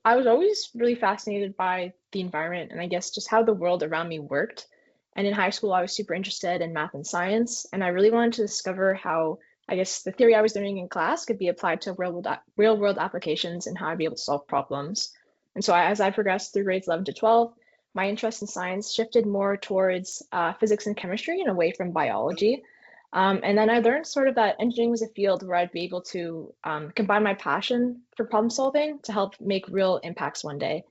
I was always really fascinated by the environment and I guess just how the world around me worked. And in high school, I was super interested in math and science, and I really wanted to discover how, I guess, the theory I was learning in class could be applied to real world applications and how I'd be able to solve problems. And so as I progressed through grades 11 to 12, my interest in science shifted more towards physics and chemistry and away from biology. And then I learned sort of that engineering was a field where I'd be able to combine my passion for problem solving to help make real impacts one day.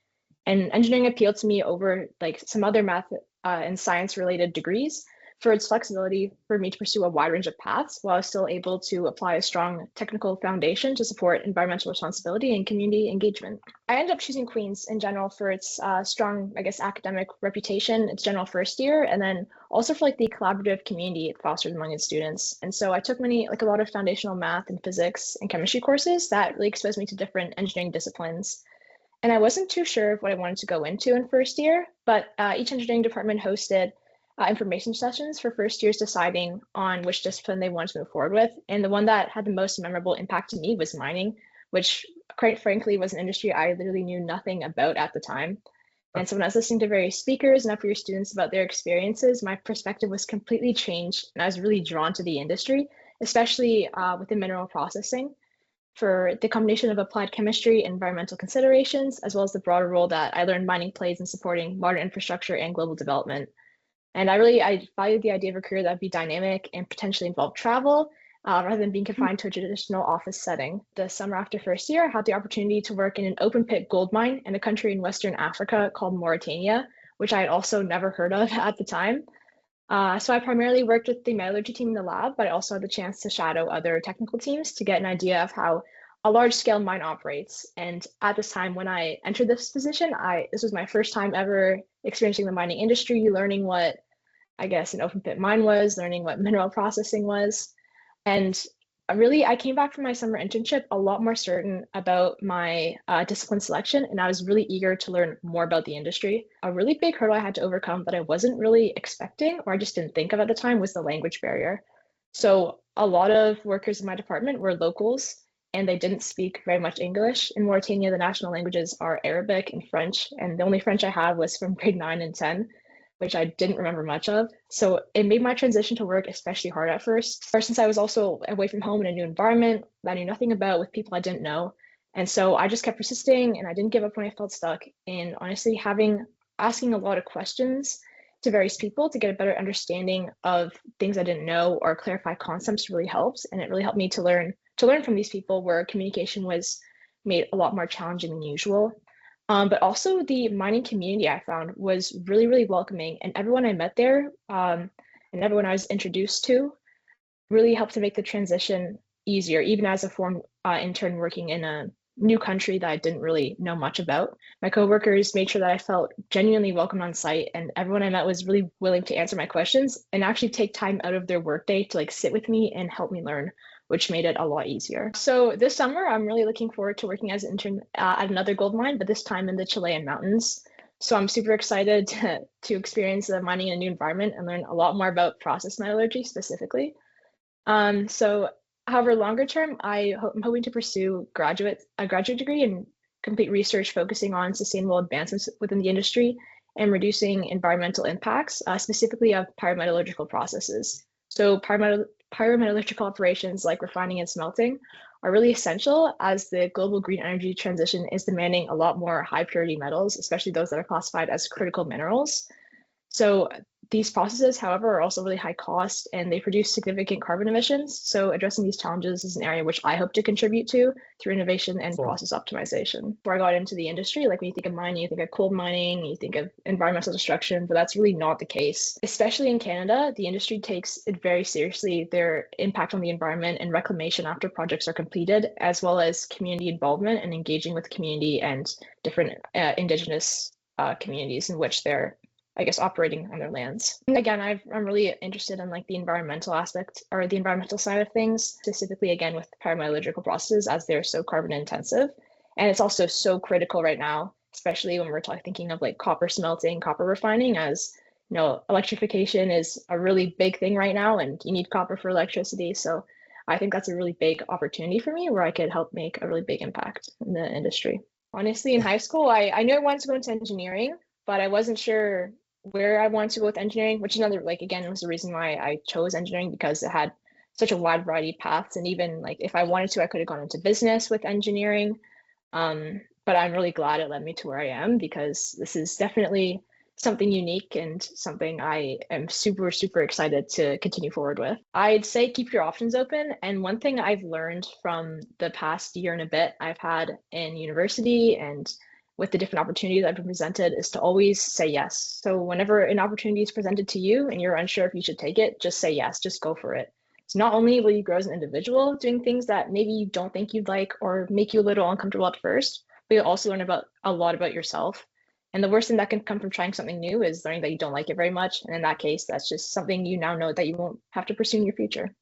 And engineering appealed to me over like some other math and science related degrees for its flexibility for me to pursue a wide range of paths while still able to apply a strong technical foundation to support environmental responsibility and community engagement. I ended up choosing Queen's in general for its strong, I guess, academic reputation, its general first year, and then also for like the collaborative community it fostered among its students. And so I took like a lot of foundational math and physics and chemistry courses that really exposed me to different engineering disciplines. And I wasn't too sure of what I wanted to go into in first year, but each engineering department hosted information sessions for first years deciding on which discipline they wanted to move forward with. And the one that had the most memorable impact to me was mining, which quite frankly was an industry I literally knew nothing about at the time. And so when I was listening to various speakers and upper year students about their experiences, my perspective was completely changed and I was really drawn to the industry, especially within mineral processing for the combination of applied chemistry and environmental considerations, as well as the broader role that I learned mining plays in supporting modern infrastructure and global development. And I valued the idea of a career that would be dynamic and potentially involve travel rather than being confined to a traditional office setting. The summer after first year, I had the opportunity to work in an open pit gold mine in a country in Western Africa called Mauritania, which I had also never heard of at the time. So I primarily worked with the metallurgy team in the lab, but I also had the chance to shadow other technical teams to get an idea of how a large scale mine operates. And at this time, when I entered this position, this was my first time ever experiencing the mining industry, learning what I guess an open pit mine was, learning what mineral processing was. And I came back from my summer internship a lot more certain about my discipline selection, and I was really eager to learn more about the industry. A really big hurdle I had to overcome that I wasn't really expecting, or I just didn't think of at the time, was the language barrier. So a lot of workers in my department were locals, and they didn't speak very much English. In Mauritania, the national languages are Arabic and French, and the only French I had was from grade 9 and 10, which I didn't remember much of. So it made my transition to work especially hard at first, since I was also away from home in a new environment that I knew nothing about with people I didn't know. And so I just kept persisting and I didn't give up when I felt stuck. And honestly, asking a lot of questions to various people to get a better understanding of things I didn't know or clarify concepts really helps. And it really helped me to learn from these people where communication was made a lot more challenging than usual. But also the mining community I found was really, really welcoming, and everyone I met there and everyone I was introduced to really helped to make the transition easier, even as a former intern working in a new country that I didn't really know much about. My coworkers made sure that I felt genuinely welcome on site, and everyone I met was really willing to answer my questions and actually take time out of their workday to like sit with me and help me learn, which made it a lot easier. So this summer, I'm really looking forward to working as an intern at another gold mine, but this time in the Chilean mountains. So I'm super excited to experience the mining in a new environment and learn a lot more about process metallurgy specifically. So, however, longer term, I'm hoping to pursue a graduate degree and complete research focusing on sustainable advancements within the industry and reducing environmental impacts, specifically of pyrometallurgical processes. So, pyrometallurgical operations like refining and smelting are really essential as the global green energy transition is demanding a lot more high purity metals, especially those that are classified as critical minerals. So these processes, however, are also really high cost and they produce significant carbon emissions. So addressing these challenges is an area which I hope to contribute to through innovation and process optimization. Before I got into the industry, like when you think of mining, you think of coal mining, you think of environmental destruction, but that's really not the case. Especially in Canada, the industry takes it very seriously, their impact on the environment and reclamation after projects are completed, as well as community involvement and engaging with community and different Indigenous communities in which they're I guess operating on their lands. And again, I'm really interested in like the environmental aspect or the environmental side of things, specifically again with pyrometallurgical processes as they're so carbon intensive. And it's also so critical right now, especially when we're thinking of like copper smelting, copper refining, as you know, electrification is a really big thing right now and you need copper for electricity. So I think that's a really big opportunity for me where I could help make a really big impact in the industry. Honestly, in high school, I knew I wanted to go into engineering, but I wasn't sure where I wanted to go with engineering, which is another, like, again, it was the reason why I chose engineering because it had such a wide variety of paths. And even like if I wanted to, I could have gone into business with engineering. But I'm really glad it led me to where I am because this is definitely something unique and something I am super, super excited to continue forward with. I'd say keep your options open. And one thing I've learned from the past year and a bit I've had in university and with the different opportunities I've been presented is to always say yes. So whenever an opportunity is presented to you and you're unsure if you should take it, just say yes, just go for it. So not only will you grow as an individual doing things that maybe you don't think you'd like or make you a little uncomfortable at first, but you'll also learn about a lot about yourself. And the worst thing that can come from trying something new is learning that you don't like it very much. And in that case, that's just something you now know that you won't have to pursue in your future.